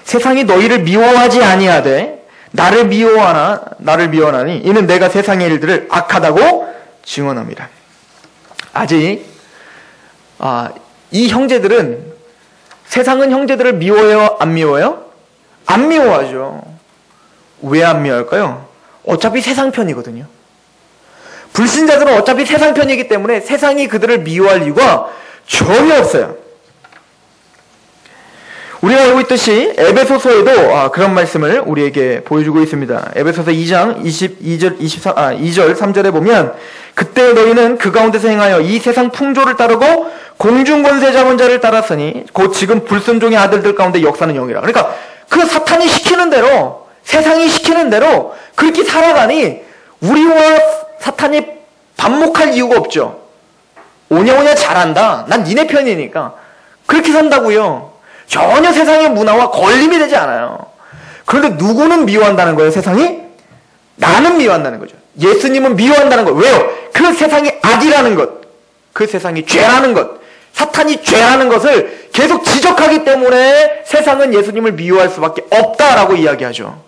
세상이 너희를 미워하지 아니하되 나를 미워하나니 이는 내가 세상의 일들을 악하다고 증언함이라. 아직 이 형제들은 세상은 형제들을 미워해요? 안 미워해요? 안 미워하죠. 왜 안 미워할까요? 어차피 세상 편이거든요. 불신자들은 어차피 세상 편이기 때문에 세상이 그들을 미워할 이유가 전혀 없어요. 우리가 알고 있듯이 에베소서에도 그런 말씀을 우리에게 보여주고 있습니다. 에베소서 2장 2절 3절에 보면 그때 너희는 그 가운데서 행하여 이 세상 풍조를 따르고 공중권세 잡은 자를 따랐으니 곧 지금 불순종의 아들들 가운데 역사는 영이라. 그러니까 그 사탄이 시키는 대로 세상이 시키는 대로 그렇게 살아가니 우리와 사탄이 반목할 이유가 없죠. 오냐오냐 잘한다. 난 니네 편이니까. 그렇게 산다고요. 전혀 세상의 문화와 걸림이 되지 않아요. 그런데 누구는 미워한다는 거예요, 세상이? 나는 미워한다는 거죠. 예수님은 미워한다는 거예요. 왜요? 그 세상이 악이라는 것, 그 세상이 죄라는 것, 사탄이 죄라는 것을 계속 지적하기 때문에 세상은 예수님을 미워할 수밖에 없다라고 이야기하죠.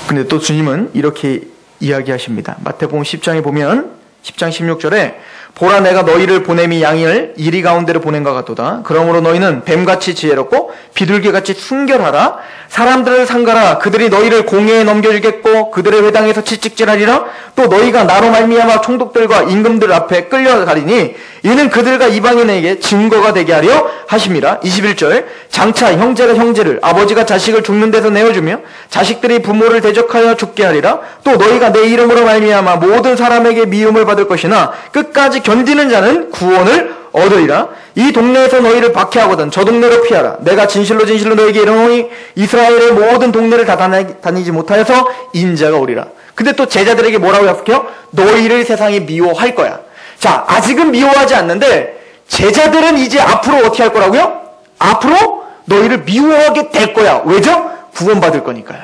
근데 또 주님은 이렇게 이야기하십니다. 마태복음 10장에 보면 10장 16절에 보라 내가 너희를 보냄이 양을 이리 가운데로 보낸 것 같도다. 그러므로 너희는 뱀같이 지혜롭고 비둘기같이 순결하라. 사람들을 상가라. 그들이 너희를 공회에 넘겨주겠고 그들의 회당에서 채찍질하리라. 또 너희가 나로 말미암아 총독들과 임금들 앞에 끌려가리니 이는 그들과 이방인에게 증거가 되게 하려 하심이라. 21절 장차 형제가 형제를 아버지가 자식을 죽는 데서 내어주며 자식들이 부모를 대적하여 죽게 하리라. 또 너희가 내 이름으로 말미암아 모든 사람에게 미움을 받을 것이나 끝까지 견디는 자는 구원을 얻으리라. 이 동네에서 너희를 박해하거든 저 동네로 피하라. 내가 진실로 너희에게 이르노니 이스라엘의 모든 동네를 다 다니지 못하여서 인자가 오리라. 근데 또 제자들에게 뭐라고 약속해요? 너희를 세상이 미워할 거야. 자, 아직은 미워하지 않는데 제자들은 이제 앞으로 어떻게 할 거라고요? 앞으로 너희를 미워하게 될 거야. 왜죠? 구원받을 거니까요.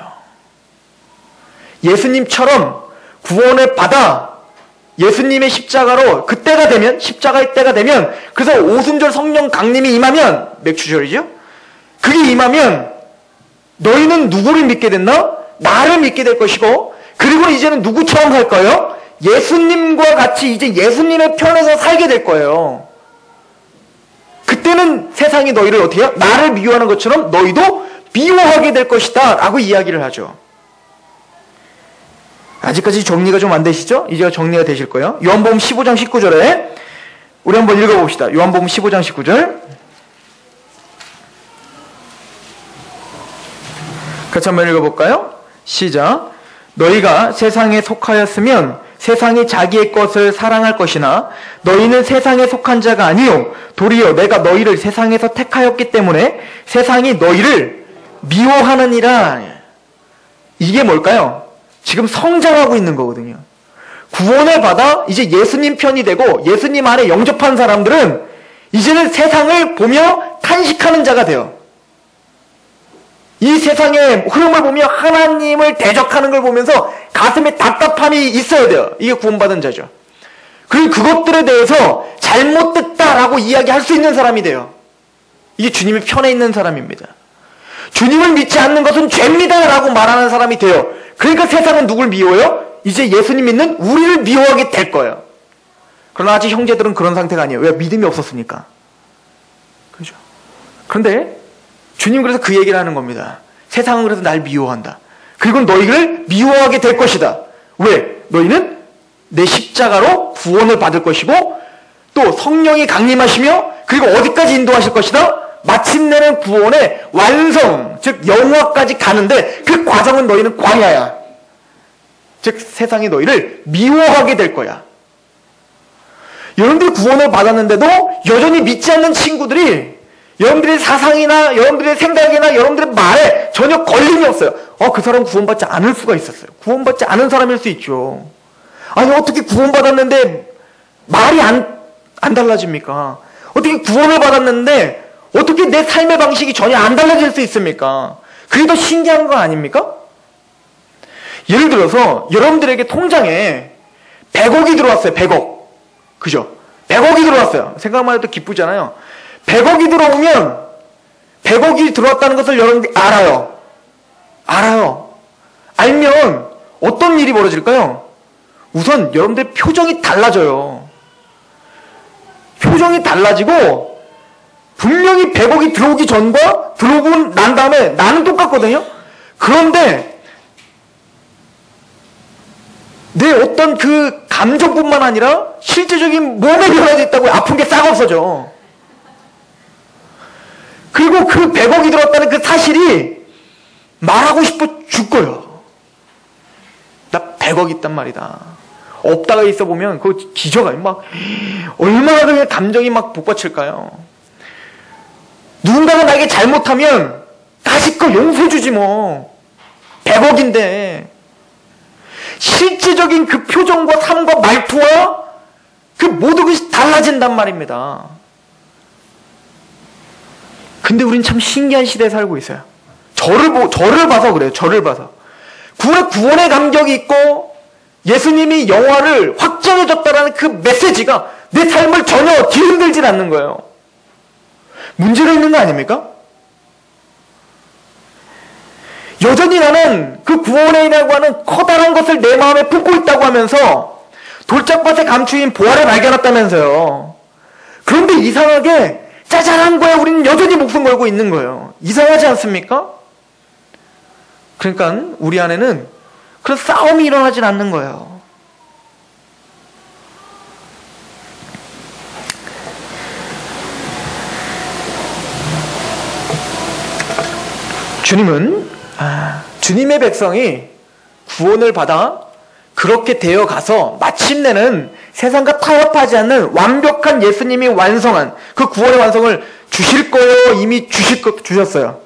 예수님처럼 구원을 받아 예수님의 십자가로 그때가 되면 십자가의 때가 되면 그래서 오순절 성령 강림이 임하면 맥주절이죠. 그게 임하면 너희는 누구를 믿게 됐나? 나를 믿게 될 것이고 그리고 이제는 누구처럼 살 거예요? 예수님과 같이 이제 예수님의 편에서 살게 될 거예요. 그때는 세상이 너희를 어떻게 해요? 나를 미워하는 것처럼 너희도 미워하게 될 것이다 라고 이야기를 하죠. 아직까지 정리가 좀 안 되시죠? 이제 정리가 되실 거예요. 요한복음 15장 19절에 우리 한번 읽어봅시다. 요한복음 15장 19절 같이 한번 읽어볼까요? 시작. 너희가 세상에 속하였으면 세상이 자기의 것을 사랑할 것이나 너희는 세상에 속한 자가 아니요 도리어 내가 너희를 세상에서 택하였기 때문에 세상이 너희를 미워하느니라. 이게 뭘까요? 지금 성장하고 있는 거거든요. 구원을 받아 이제 예수님 편이 되고 예수님 안에 영접한 사람들은 이제는 세상을 보며 탄식하는 자가 돼요. 이 세상의 흐름을 보며 하나님을 대적하는 걸 보면서 가슴에 답답함이 있어야 돼요. 이게 구원받은 자죠. 그리고 그것들에 대해서 잘못됐다라고 이야기할 수 있는 사람이 돼요. 이게 주님의 편에 있는 사람입니다. 주님을 믿지 않는 것은 죄입니다라고 말하는 사람이 돼요. 그러니까 세상은 누굴 미워요? 이제 예수님 믿는 우리를 미워하게 될 거예요. 그러나 아직 형제들은 그런 상태가 아니에요. 왜? 믿음이 없었으니까. 그렇죠? 그런데 주님 그래서 그 얘기를 하는 겁니다. 세상은 그래서 날 미워한다. 그리고 너희를 미워하게 될 것이다. 왜? 너희는 내 십자가로 구원을 받을 것이고 또 성령이 강림하시며 그리고 어디까지 인도하실 것이다? 마침내는 구원의 완성, 즉 영화까지 가는데 그 과정은 너희는 광야야. 즉 세상이 너희를 미워하게 될 거야. 여러분들이 구원을 받았는데도 여전히 믿지 않는 친구들이 여러분들의 사상이나 여러분들의 생각이나 여러분들의 말에 전혀 걸림이 없어요. 그 사람 구원받지 않을 수가 있었어요. 구원받지 않은 사람일 수 있죠. 아니 어떻게 구원받았는데 말이 안 달라집니까? 어떻게 구원을 받았는데 어떻게 내 삶의 방식이 전혀 안 달라질 수 있습니까? 그게 더 신기한 거 아닙니까? 예를 들어서 여러분들에게 통장에 100억이 들어왔어요. 100억. 그죠? 100억이 들어왔어요. 생각만 해도 기쁘잖아요. 100억이 들어오면 100억이 들어왔다는 것을 여러분들이 알아요. 알면 어떤 일이 벌어질까요? 우선 여러분들의 표정이 달라져요. 표정이 달라지고 분명히 100억이 들어오기 전과 들어오고 난 다음에 나는 똑같거든요. 그런데 내 어떤 그 감정뿐만 아니라 실제적인 몸의 변화도 있다고요. 아픈 게 싹 없어져. 그리고 그 100억이 들어왔다는 그 사실이 말하고 싶어 죽어요. 나 100억 있단 말이다. 없다가 있어 보면 그거 기저가 막 얼마나 그냥 감정이 막 복받칠까요? 누군가가 나에게 잘못하면 다시껏 용서해주지 뭐. 100억인데 실제적인 그 표정과 삶과 말투와 그 모든 것이 달라진단 말입니다. 근데 우린 참 신기한 시대에 살고 있어요. 저를 봐서 그래요. 저를 봐서. 구원의 감격이 있고 예수님이 영화를 확정해줬다라는 그 메시지가 내 삶을 전혀 뒤흔들질 않는 거예요. 문제가 있는 거 아닙니까? 여전히 나는 그 구원이라고 하는 커다란 것을 내 마음에 품고 있다고 하면서 돌짝밭에 감추인 보화를 발견했다면서요. 그런데 이상하게 짜잘한 거에 우리는 여전히 목숨 걸고 있는 거예요. 이상하지 않습니까? 그러니까 우리 안에는 그런 싸움이 일어나진 않는 거예요. 주님의 백성이 구원을 받아 그렇게 되어 가서 마침내는 세상과 타협하지 않는 완벽한 예수님이 완성한 그 구원의 완성을 주실 거예요? 이미 주셨어요.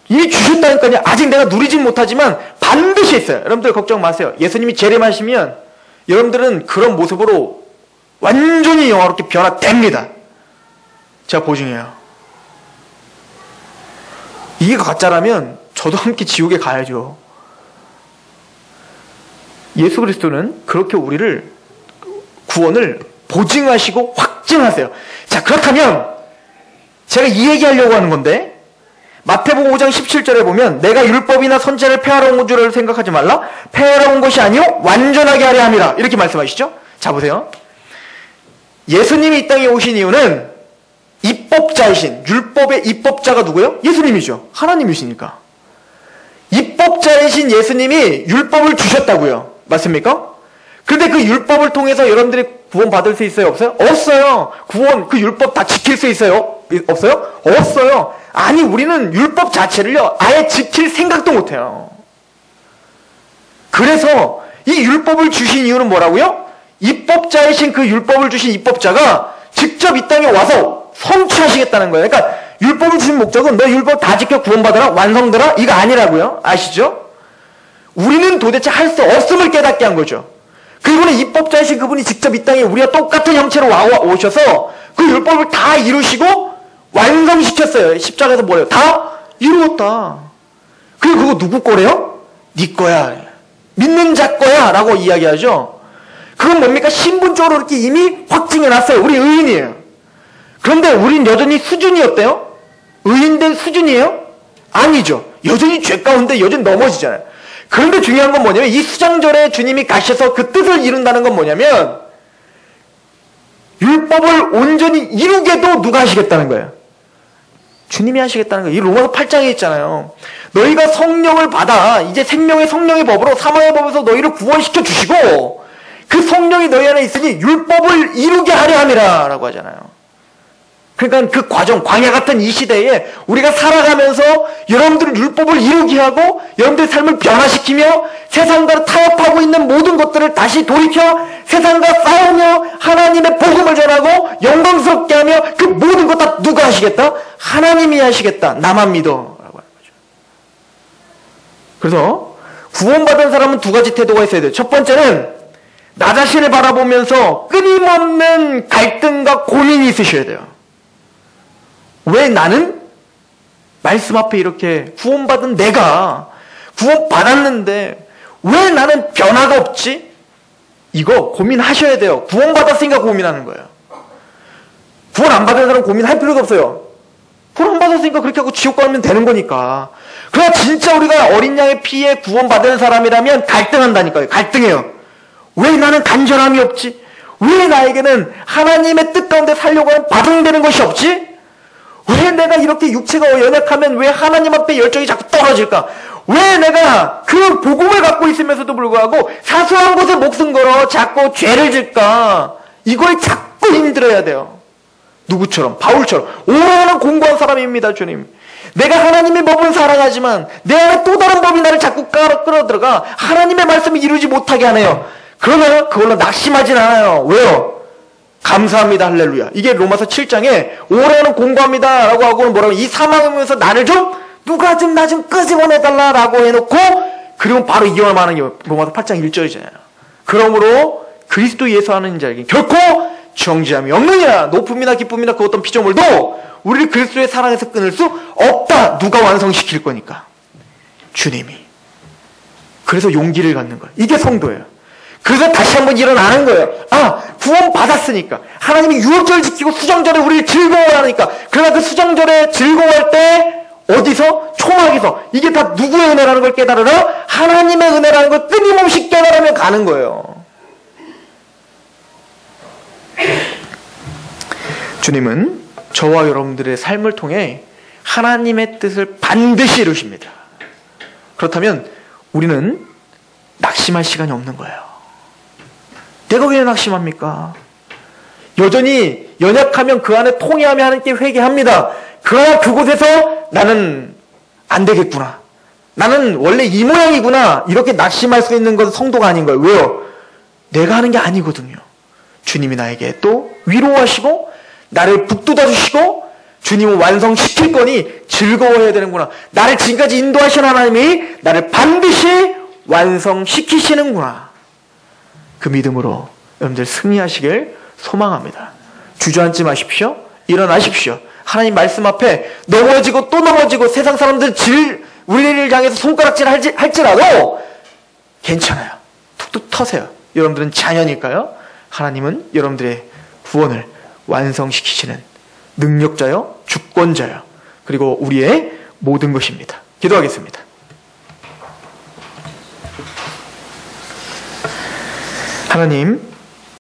이미 주셨다니까요. 아직 내가 누리진 못하지만 반드시 있어요. 여러분들 걱정 마세요. 예수님이 재림하시면 여러분들은 그런 모습으로 완전히 영화롭게 변화됩니다. 제가 보증해요. 이게 가짜라면 저도 함께 지옥에 가야죠. 예수 그리스도는 그렇게 우리를 구원을 보증하시고 확증하세요. 자, 그렇다면 제가 이 얘기하려고 하는 건데 마태복음 5장 17절에 보면 내가 율법이나 선지자를 폐하러 온 줄 생각하지 말라. 폐하러 온 것이 아니요 완전하게 하려 함이라. 이렇게 말씀하시죠. 자, 보세요. 예수님이 이 땅에 오신 이유는 입법자이신 율법의 입법자가 누구예요? 예수님이죠. 하나님이시니까. 입법자이신 예수님이 율법을 주셨다고요. 맞습니까? 그런데 그 율법을 통해서 여러분들이 구원 받을 수 있어요? 없어요? 없어요. 구원, 그 율법 다 지킬 수 있어요? 없어요? 없어요. 아니, 우리는 율법 자체를요, 아예 지킬 생각도 못해요. 그래서 이 율법을 주신 이유는 뭐라고요? 입법자이신 그 율법을 주신 입법자가 직접 이 땅에 와서 성취하시겠다는 거예요. 그러니까 율법을 주신 목적은 너 율법 다 지켜 구원받아라, 완성되라, 이거 아니라고요. 아시죠? 우리는 도대체 할 수 없음을 깨닫게 한 거죠. 그리고는 입법자이신 그분이 직접 이 땅에 우리와 똑같은 형체로 오셔서 그 율법을 다 이루시고 완성시켰어요. 십자가에서 뭐래요? 다 이루었다. 그리고 그거 누구 거래요? 네 거야. 믿는 자 거야 라고 이야기하죠. 그건 뭡니까? 신분적으로 이렇게 이미 확증해놨어요. 우리 의인이에요. 그런데 우린 여전히 수준이 어때요? 의인된 수준이에요? 아니죠. 여전히 죄 가운데 여전히 넘어지잖아요. 그런데 중요한 건 뭐냐면 이 수장절에 주님이 가셔서 그 뜻을 이룬다는 건 뭐냐면 율법을 온전히 이루게도 누가 하시겠다는 거예요? 주님이 하시겠다는 거예요. 이 로마서 8장에 있잖아요. 너희가 성령을 받아 이제 생명의 성령의 법으로 사망의 법에서 너희를 구원시켜 주시고 그 성령이 너희 안에 있으니 율법을 이루게 하려 함이라 라고 하잖아요. 그러니까 그 과정, 광야 같은 이 시대에 우리가 살아가면서 여러분들은 율법을 이루게 하고 여러분들의 삶을 변화시키며 세상과 타협하고 있는 모든 것들을 다시 돌이켜 세상과 싸우며 하나님의 복음을 전하고 영광스럽게 하며 그 모든 것 다 누가 하시겠다? 하나님이 하시겠다. 나만 믿어. 라고 하는 거죠. 그래서 구원받은 사람은 두 가지 태도가 있어야 돼요. 첫 번째는 나 자신을 바라보면서 끊임없는 갈등과 고민이 있으셔야 돼요. 왜 나는 말씀 앞에 이렇게 구원받은 내가 구원받았는데 왜 나는 변화가 없지? 이거 고민하셔야 돼요. 구원받았으니까 고민하는 거예요. 구원 안 받은 사람은 고민할 필요가 없어요. 구원 안 받았으니까 그렇게 하고 지옥 가면 되는 거니까. 그러나 진짜 우리가 어린 양의 피에 구원받은 사람이라면 갈등한다니까요. 갈등해요. 왜 나는 간절함이 없지? 왜 나에게는 하나님의 뜻 가운데 살려고 하는 반응되는 것이 없지? 왜 내가 이렇게 육체가 연약하면 왜 하나님 앞에 열정이 자꾸 떨어질까? 왜 내가 그 복음을 갖고 있으면서도 불구하고 사소한 곳에 목숨 걸어 자꾸 죄를 질까? 이거에 자꾸 힘들어야 돼요. 누구처럼? 바울처럼. 오래오래 공부한 사람입니다, 주님. 내가 하나님의 법은 사랑하지만 내 안에 또 다른 법이 나를 자꾸 끌어들어가 하나님의 말씀을 이루지 못하게 하네요. 그러면 그걸로 낙심하진 않아요. 왜요? 감사합니다. 할렐루야. 이게 로마서 7장에 올해는 공부합니다 라고 하고는 뭐라고 이 사망하면서 나를 좀 누가 좀 나 좀 끄집어내달라 라고 해놓고 그리고 바로 이어만 하는 게 로마서 8장 1절이잖아요. 그러므로 그리스도 예수 하는 자에게 결코 정죄함이 없느냐. 높음이나 기쁨이나 그 어떤 피조물도 우리를 그리스도의 사랑에서 끊을 수 없다. 누가 완성시킬 거니까? 주님이. 그래서 용기를 갖는 거예요. 이게 성도예요. 그래서 다시 한번 일어나는 거예요. 아, 구원 받았으니까. 하나님이 유월절 지키고 수정절에 우리를 즐거워하니까. 그러나 그 수정절에 즐거워할 때 어디서? 초막에서. 이게 다 누구의 은혜라는 걸 깨달으라? 하나님의 은혜라는 걸 끊임없이 깨달으면 가는 거예요. 주님은 저와 여러분들의 삶을 통해 하나님의 뜻을 반드시 이루십니다. 그렇다면 우리는 낙심할 시간이 없는 거예요. 내가 왜 낙심합니까? 여전히 연약하면 그 안에 통회하며 하나님께 회개합니다. 그러나 그곳에서 나는 안 되겠구나. 나는 원래 이 모양이구나. 이렇게 낙심할 수 있는 것은 성도가 아닌 거예요. 왜요? 내가 하는 게 아니거든요. 주님이 나에게 또 위로하시고 나를 북돋아 주시고 주님을 완성시킬 거니 즐거워해야 되는구나. 나를 지금까지 인도하신 하나님이 나를 반드시 완성시키시는구나. 그 믿음으로 여러분들 승리하시길 소망합니다. 주저앉지 마십시오. 일어나십시오. 하나님 말씀 앞에 넘어지고 또 넘어지고 세상 사람들 우리를 향해서 손가락질 할지라도 괜찮아요. 툭툭 터세요. 여러분들은 자녀니까요. 하나님은 여러분들의 구원을 완성시키시는 능력자요, 주권자요, 그리고 우리의 모든 것입니다. 기도하겠습니다. 하나님,